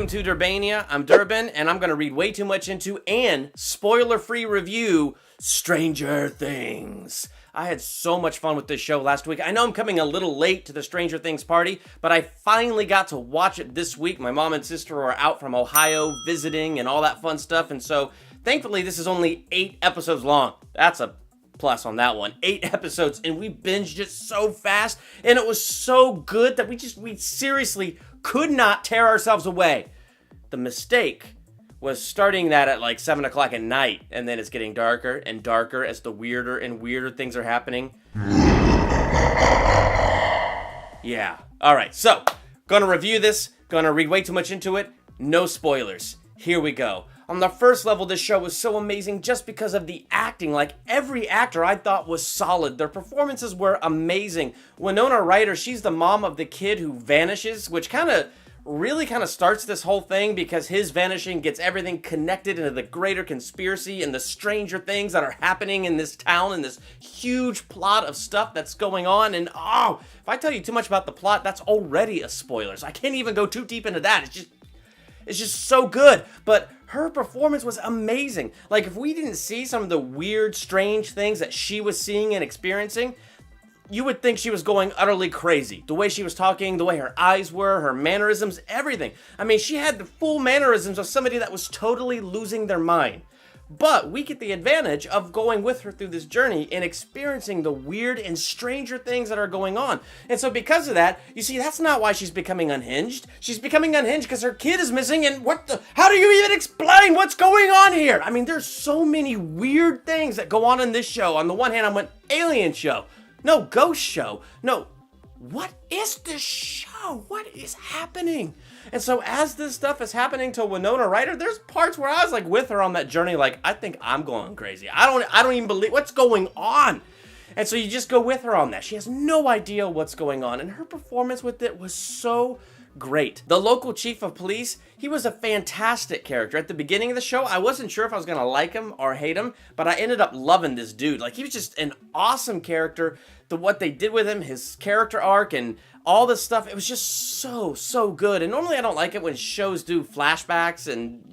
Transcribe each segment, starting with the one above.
Welcome to Durbania. I'm Durbin, and I'm going to read way too much into and spoiler-free review Stranger Things. I had so much fun with this show last week. I know I'm coming a little late to the Stranger Things party, but I finally got to watch it this week. My mom and sister were out from Ohio visiting and all that fun stuff, and so thankfully this is only 8 episodes long. That's a plus on that one. 8 episodes, and we binged it so fast, and it was so good that we seriously could not tear ourselves away. The mistake was starting that at like 7 o'clock at night, and then it's getting darker and darker as the weirder and weirder things are happening. Yeah. Alright, so, gonna review this, gonna read way too much into it, no spoilers. Here we go. On the first level, this show was so amazing just because of the acting. Like, every actor I thought was solid. Their performances were amazing. Winona Ryder, she's the mom of the kid who vanishes, which really starts this whole thing because his vanishing gets everything connected into the greater conspiracy and the stranger things that are happening in this town and this huge plot of stuff that's going on. And if I tell you too much about the plot, that's already a spoiler. So I can't even go too deep into that. It's just so good. But her performance was amazing. Like, if we didn't see some of the weird, strange things that she was seeing and experiencing, you would think she was going utterly crazy. The way she was talking, the way her eyes were, her mannerisms, everything. I mean, she had the full mannerisms of somebody that was totally losing their mind. But we get the advantage of going with her through this journey and experiencing the weird and stranger things that are going on. And so because of that, you see, that's not why she's becoming unhinged. She's becoming unhinged because her kid is missing, and how do you even explain what's going on here? I mean, there's so many weird things that go on in this show. On the one hand, I went, alien show. No, ghost show. No, what is this show? What is happening? And so as this stuff is happening to Winona Ryder, there's parts where I was like with her on that journey, like, I think I'm going crazy. I don't even believe what's going on. And so you just go with her on that. She has no idea what's going on. And her performance with it was so great. The local chief of police, he was a fantastic character. At the beginning of the show, I wasn't sure if I was going to like him or hate him, but I ended up loving this dude. Like, he was just an awesome character. What they did with him, his character arc, and all this stuff, it was just so good. And normally I don't like it when shows do flashbacks and,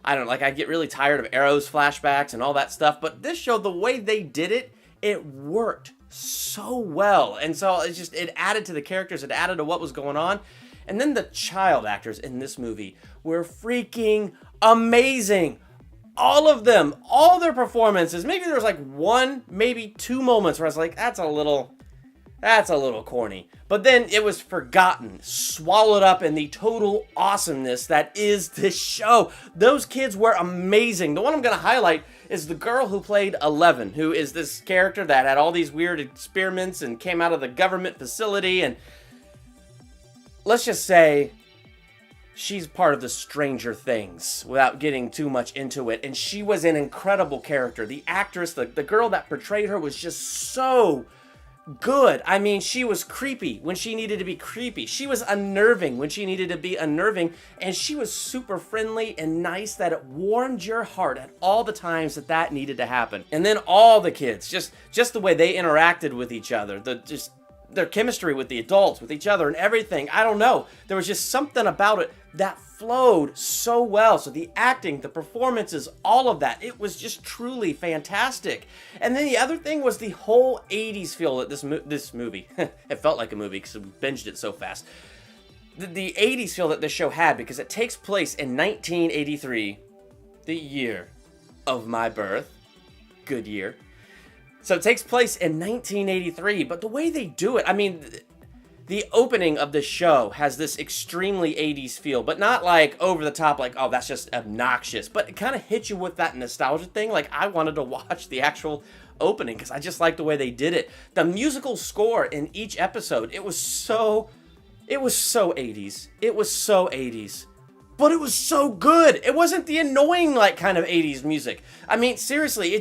I get really tired of Arrow's flashbacks and all that stuff. But this show, the way they did it, it worked so well. And so it added to the characters, it added to what was going on. And then the child actors in this movie were freaking amazing. All of them, all their performances. Maybe there was like 1, maybe 2 moments where I was like, that's a little corny. But then it was forgotten, swallowed up in the total awesomeness that is this show. Those kids were amazing. The one I'm going to highlight is the girl who played 11, who is this character that had all these weird experiments and came out of the government facility. And let's just say she's part of the Stranger Things without getting too much into it. And she was an incredible character. The actress, the girl that portrayed her was just so good. I mean, she was creepy when she needed to be creepy. She was unnerving when she needed to be unnerving. And she was super friendly and nice that it warmed your heart at all the times that needed to happen. And then all the kids, just the way they interacted with each other, their chemistry with the adults, with each other and everything. I don't know. There was just something about it that flowed so well. So the acting, the performances, all of that, it was just truly fantastic. And then the other thing was the whole 80s feel that this movie, it felt like a movie because we binged it so fast. The 80s feel that this show had, because it takes place in 1983, the year of my birth. Good year. So it takes place in 1983, but the way they do it, I mean, the opening of the show has this extremely 80s feel, but not like over the top, like, oh, that's just obnoxious, but it kind of hits you with that nostalgia thing. Like, I wanted to watch the actual opening because I just like the way they did it. The musical score in each episode, it was so 80s. It was so 80s. But it was so good. It wasn't the annoying, kind of 80s music. I mean, seriously,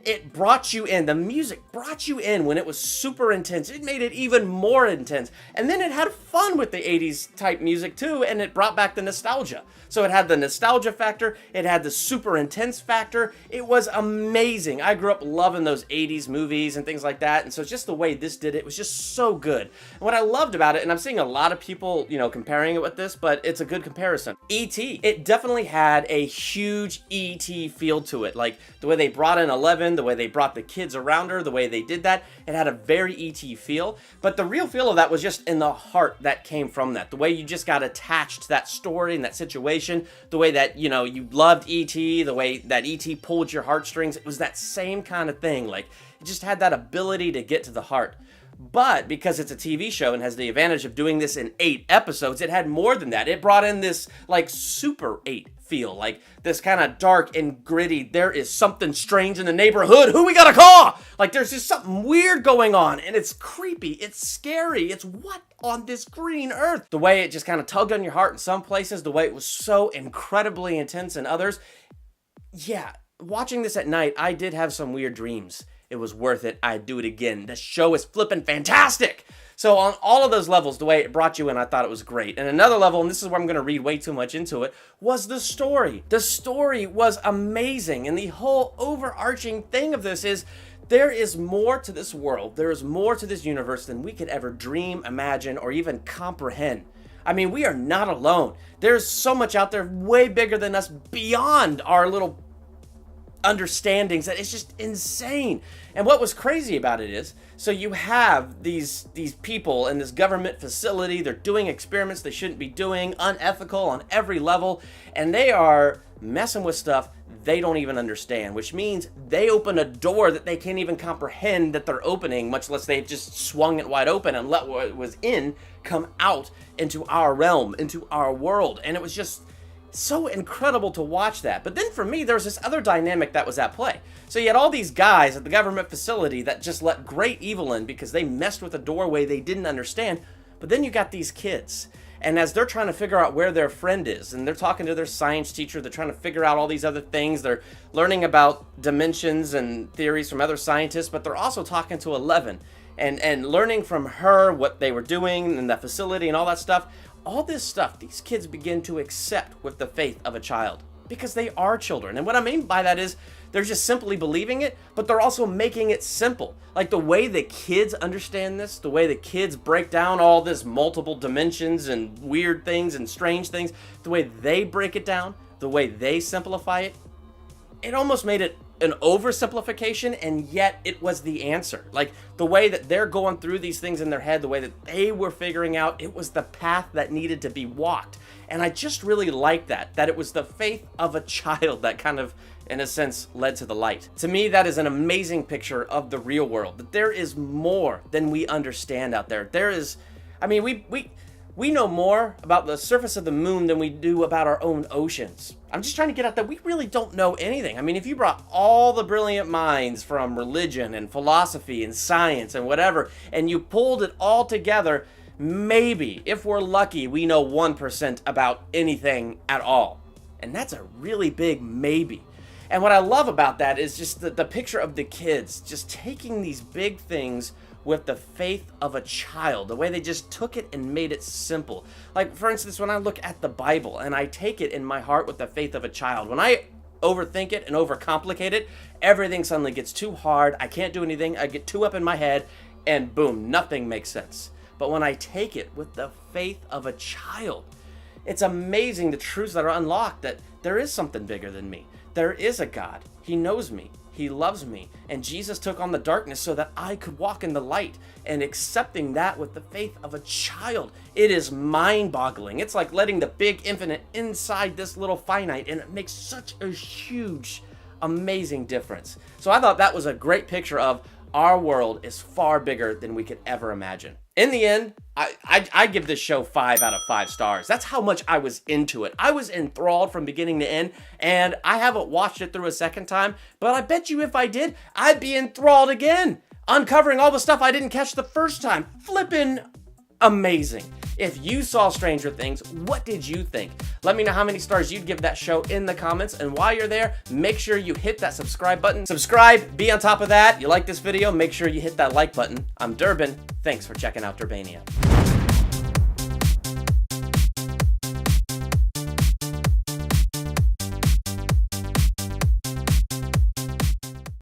it brought you in. The music brought you in when it was super intense. It made it even more intense. And then it had fun with the 80s type music too, and it brought back the nostalgia. So it had the nostalgia factor, it had the super intense factor. It was amazing. I grew up loving those 80s movies and things like that, and so just the way this did it was just so good. And what I loved about it, and I'm seeing a lot of people, comparing it with this, but it's a good comparison. E.T. It definitely had a huge E.T. feel to it. Like the way they brought in 11, the way they brought the kids around her, the way they did that, it had a very E.T. feel. But the real feel of that was just in the heart that came from that. The way you just got attached to that story and that situation, the way that, you loved E.T., the way that E.T. pulled your heartstrings, it was that same kind of thing. Like, it just had that ability to get to the heart. But because it's a TV show and has the advantage of doing this in 8 episodes, it had more than that. It brought in this, Super 8 feel, like this kind of dark and gritty, there is something strange in the neighborhood, who we gotta call? Like, there's just something weird going on, and it's creepy, it's scary, it's what on this green earth? The way it just kind of tugged on your heart in some places, the way it was so incredibly intense in others. Yeah, watching this at night, I did have some weird dreams. It was worth it. I'd do it again. The show is flipping fantastic. So on all of those levels, the way it brought you in, I thought it was great. And another level, and this is where I'm going to read way too much into it, was the story. The story was amazing. And the whole overarching thing of this is there is more to this world. There is more to this universe than we could ever dream, imagine, or even comprehend. I mean, we are not alone. There's so much out there way bigger than us, beyond our little understandings, that it's just insane. And what was crazy about it is, so you have these people in this government facility, they're doing experiments they shouldn't be doing, unethical on every level, and they are messing with stuff they don't even understand, which means they open a door that they can't even comprehend that they're opening, much less they've just swung it wide open and let what was in come out into our realm, into our world. And it was just so incredible to watch that. But then for me, there's this other dynamic that was at play. So you had all these guys at the government facility that just let great evil in because they messed with a doorway they didn't understand. But then you got these kids, and as they're trying to figure out where their friend is, and they're talking to their science teacher, they're trying to figure out all these other things, they're learning about dimensions and theories from other scientists, but they're also talking to Eleven and learning from her what they were doing in the facility and all that stuff. All this stuff, these kids begin to accept with the faith of a child because they are children. And what I mean by that is they're just simply believing it, but they're also making it simple. Like the way the kids understand this, the way the kids break down all this multiple dimensions and weird things and strange things, the way they break it down, the way they simplify it, it almost made it an oversimplification, and yet it was the answer. Like the way that they're going through these things in their head, the way that they were figuring out, it was the path that needed to be walked. And I just really liked that it was the faith of a child that kind of, in a sense, led to the light. To me, that is an amazing picture of the real world, that there is more than we understand out there. There is, I mean, we know more about the surface of the moon than we do about our own oceans. I'm just trying to get out that we really don't know anything. I mean, if you brought all the brilliant minds from religion and philosophy and science and whatever, and you pulled it all together, maybe, if we're lucky, we know 1% about anything at all. And that's a really big maybe. And what I love about that is just the picture of the kids just taking these big things with the faith of a child, the way they just took it and made it simple. Like, for instance, when I look at the Bible and I take it in my heart with the faith of a child, when I overthink it and overcomplicate it, everything suddenly gets too hard, I can't do anything, I get too up in my head, and boom, nothing makes sense. But when I take it with the faith of a child, it's amazing the truths that are unlocked, that there is something bigger than me. There is a God. He knows me. He loves me, and Jesus took on the darkness so that I could walk in the light, and accepting that with the faith of a child, it is mind-boggling. It's like letting the big infinite inside this little finite, and it makes such a huge, amazing difference. So I thought that was a great picture of our world is far bigger than we could ever imagine. In the end, I give this show 5 out of 5 stars. That's how much I was into it. I was enthralled from beginning to end, and I haven't watched it through a second time, but I bet you if I did, I'd be enthralled again, uncovering all the stuff I didn't catch the first time. Flippin' amazing. If you saw Stranger Things, what did you think? Let me know how many stars you'd give that show in the comments, and while you're there, make sure you hit that subscribe button. Subscribe, be on top of that. You like this video, make sure you hit that like button. I'm Durbin. Thanks for checking out Durbania.